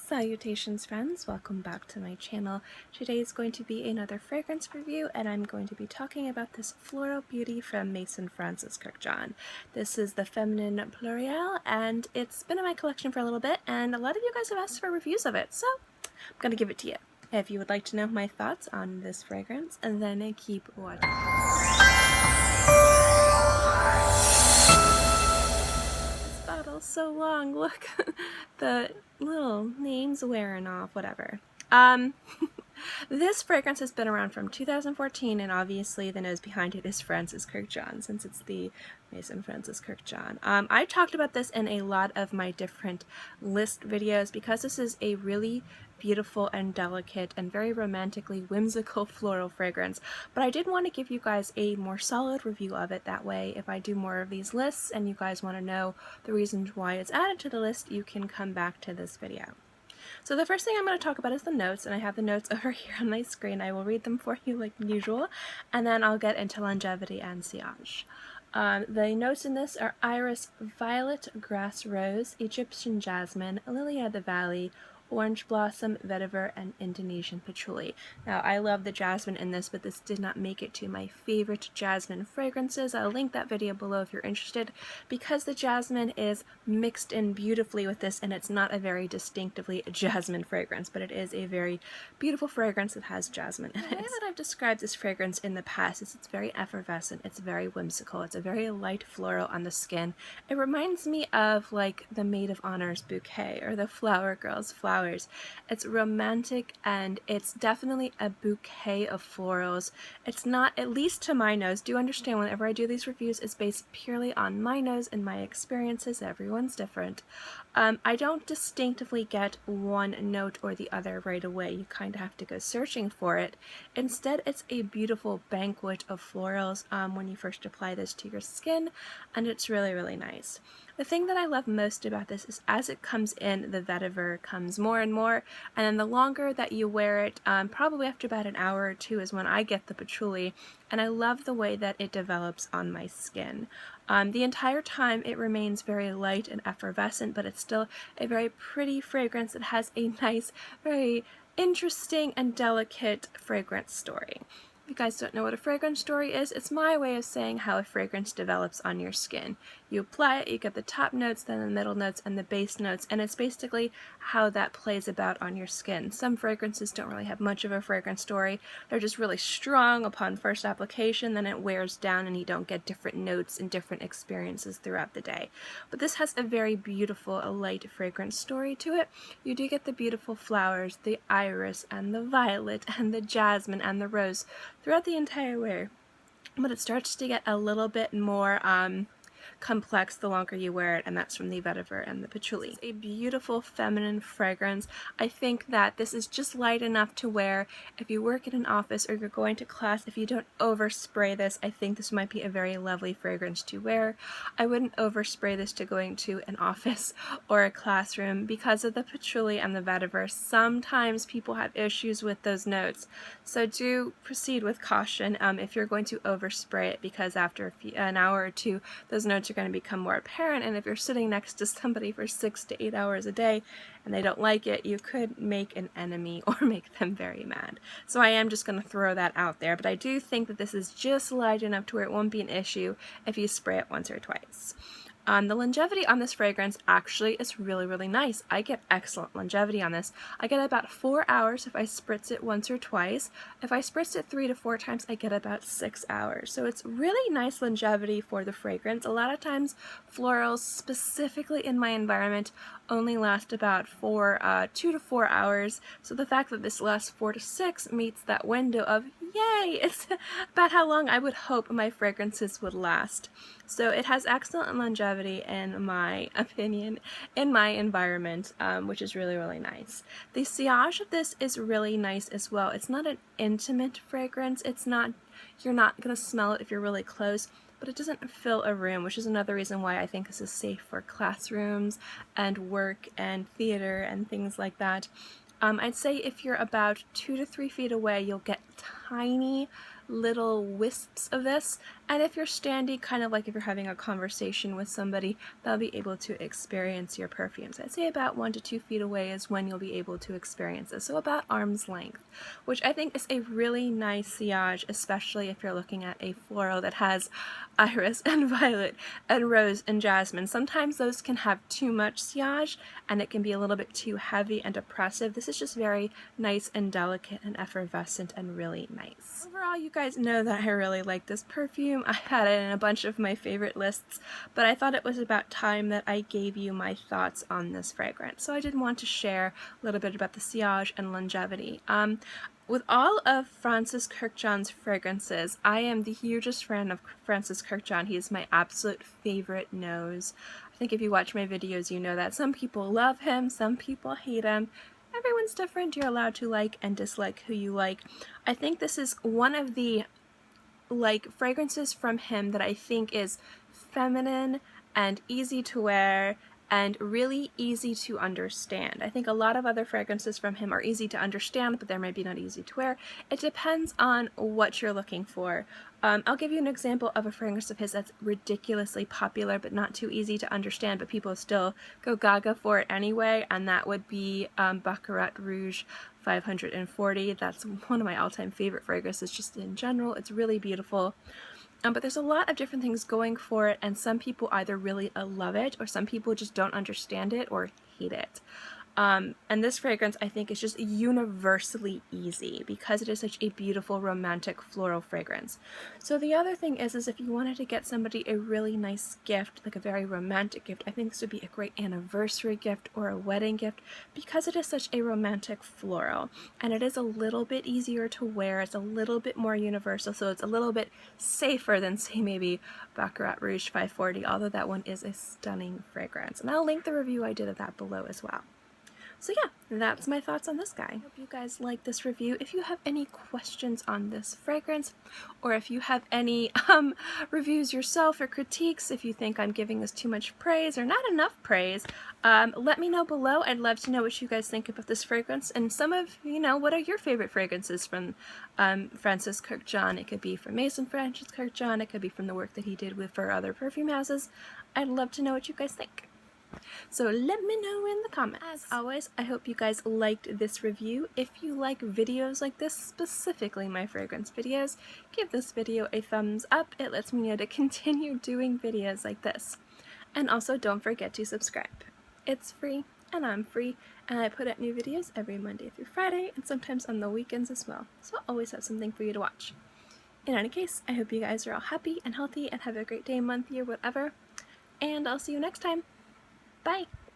Salutations friends, welcome back to my channel. Today is going to be another fragrance review and I'm going to be talking about this floral beauty from Maison Francis Kurkdjian. This is the Feminin Pluriel and it's been in my collection for a little bit and a lot of you guys have asked for reviews of it, so I'm going to give it to you. If you would like to know my thoughts on this fragrance, and then keep watching. Bottle's so long, look. The little name's wearing off, whatever. This fragrance has been around from 2014, and obviously the nose behind it is Francis Kurkdjian, since it's the Maison Francis Kurkdjian. I talked about this in a lot of my different list videos because this is a really beautiful and delicate and very romantically whimsical floral fragrance, but I did want to give you guys a more solid review of it. That way, if I do more of these lists and you guys want to know the reasons why it's added to the list, you can come back to this video. So the first thing I'm going to talk about is the notes, and I have the notes over here on my screen. I will read them for you like usual, and then I'll get into longevity and sillage. The notes in this are iris, violet, grass rose, Egyptian jasmine, lily of the valley, orange blossom, vetiver, and Indonesian patchouli. Now, I love the jasmine in this, but this did not make it to my favorite jasmine fragrances. I'll link that video below if you're interested, because the jasmine is mixed in beautifully with this, and it's not a very distinctively jasmine fragrance, but it is a very beautiful fragrance that has jasmine in it. The way that I've described this fragrance in the past is it's very effervescent, it's very whimsical, it's a very light floral on the skin. It reminds me of like the Maid of Honor's bouquet or the Flower Girl's flowers. It's romantic and it's definitely a bouquet of florals. It's not, at least to my nose, do understand whenever I do these reviews, it's based purely on my nose and my experiences. Everyone's different. I don't distinctively get one note or the other right away. You kind of have to go searching for it. Instead, it's a beautiful banquet of florals when you first apply this to your skin, and it's really, really nice. The thing that I love most about this is as it comes in, the vetiver comes more and more, and then the longer that you wear it, probably after about an hour or two is when I get the patchouli, and I love the way that it develops on my skin. The entire time it remains very light and effervescent, but it's still a very pretty fragrance that has a nice, very interesting and delicate fragrance story. If you guys don't know what a fragrance story is, it's my way of saying how a fragrance develops on your skin. You apply it, you get the top notes, then the middle notes, and the base notes, and it's basically how that plays about on your skin. Some fragrances don't really have much of a fragrance story. They're just really strong upon first application, then it wears down and you don't get different notes and different experiences throughout the day. But this has a very beautiful, a light fragrance story to it. You do get the beautiful flowers, the iris, and the violet, and the jasmine, and the rose throughout the entire wear, but it starts to get a little bit more complex the longer you wear it, and that's from the vetiver and the patchouli. It's a beautiful feminine fragrance. I think that this is just light enough to wear if you work in an office or you're going to class. If you don't overspray this, I think this might be a very lovely fragrance to wear. I wouldn't overspray this to going to an office or a classroom because of the patchouli and the vetiver. Sometimes people have issues with those notes, so do proceed with caution if you're going to overspray it, because after an hour or two those notes are going to become more apparent, and if you're sitting next to somebody for 6 to 8 hours a day and they don't like it, you could make an enemy or make them very mad. So I am just going to throw that out there, but I do think that this is just light enough to where it won't be an issue if you spray it once or twice. The longevity on this fragrance actually is really, really nice. I get excellent longevity on this. I get about 4 hours if I spritz it once or twice. If I spritz it 3 to 4 times, I get about 6 hours. So it's really nice longevity for the fragrance. A lot of times florals, specifically in my environment, only last about 2 to 4 hours. So the fact that this lasts 4 to 6 meets that window of yay! It's about how long I would hope my fragrances would last. So it has excellent longevity in my opinion, in my environment, which is really, really nice. The sillage of this is really nice as well. It's not an intimate fragrance. It's not, you're not going to smell it if you're really close, but it doesn't fill a room, which is another reason why I think this is safe for classrooms and work and theater and things like that. I'd say if you're about 2 to 3 feet away, you'll get tiny little wisps of this, And if you're standing, kind of like if you're having a conversation with somebody, they'll be able to experience your perfumes. I'd say about 1 to 2 feet away is when you'll be able to experience this, so about arm's length, which I think is a really nice sillage, especially if you're looking at a floral that has iris and violet and rose and jasmine. Sometimes those can have too much sillage and it can be a little bit too heavy and oppressive. This is just very nice and delicate and effervescent and really nice. Overall, you guys know that I really like this perfume. I had it in a bunch of my favorite lists, but I thought it was about time that I gave you my thoughts on this fragrance. So I did want to share a little bit about the sillage and longevity. With all of Francis Kurkdjian's fragrances, I am the hugest fan of Francis Kurkdjian. He is my absolute favorite nose. I think if you watch my videos, you know that some people love him, some people hate him. Everyone's different. You're allowed to like and dislike who you like. I think this is one of the fragrances from him that I think is feminine and easy to wear and really easy to understand. I think a lot of other fragrances from him are easy to understand, but they're maybe not easy to wear. It depends on what you're looking for. I'll give you an example of a fragrance of his that's ridiculously popular but not too easy to understand, but people still go gaga for it anyway, and that would be Baccarat Rouge 540. That's one of my all-time favorite fragrances just in general. It's really beautiful. But there's a lot of different things going for it, and some people either really love it or some people just don't understand it or hate it. And this fragrance, I think, is just universally easy because it is such a beautiful, romantic, floral fragrance. So the other thing is if you wanted to get somebody a really nice gift, like a very romantic gift, I think this would be a great anniversary gift or a wedding gift because it is such a romantic floral. And it is a little bit easier to wear, it's a little bit more universal, so it's a little bit safer than, say, maybe Baccarat Rouge 540, although that one is a stunning fragrance. And I'll link the review I did of that below as well. So yeah, that's my thoughts on this guy. I hope you guys like this review. If you have any questions on this fragrance, or if you have any reviews yourself or critiques, if you think I'm giving this too much praise or not enough praise, let me know below. I'd love to know what you guys think about this fragrance, and some of, what are your favorite fragrances from Francis Kurkdjian. It could be from Maison Francis Kurkdjian, it could be from the work that he did for other perfume houses. I'd love to know what you guys think. So let me know in the comments. As always, I hope you guys liked this review. If you like videos like this, specifically my fragrance videos, give this video a thumbs up. It lets me know to continue doing videos like this. And also don't forget to subscribe. It's free, and I'm free, and I put out new videos every Monday through Friday, and sometimes on the weekends as well. So I'll always have something for you to watch. In any case, I hope you guys are all happy and healthy and have a great day, month, year, whatever. And I'll see you next time. Bye!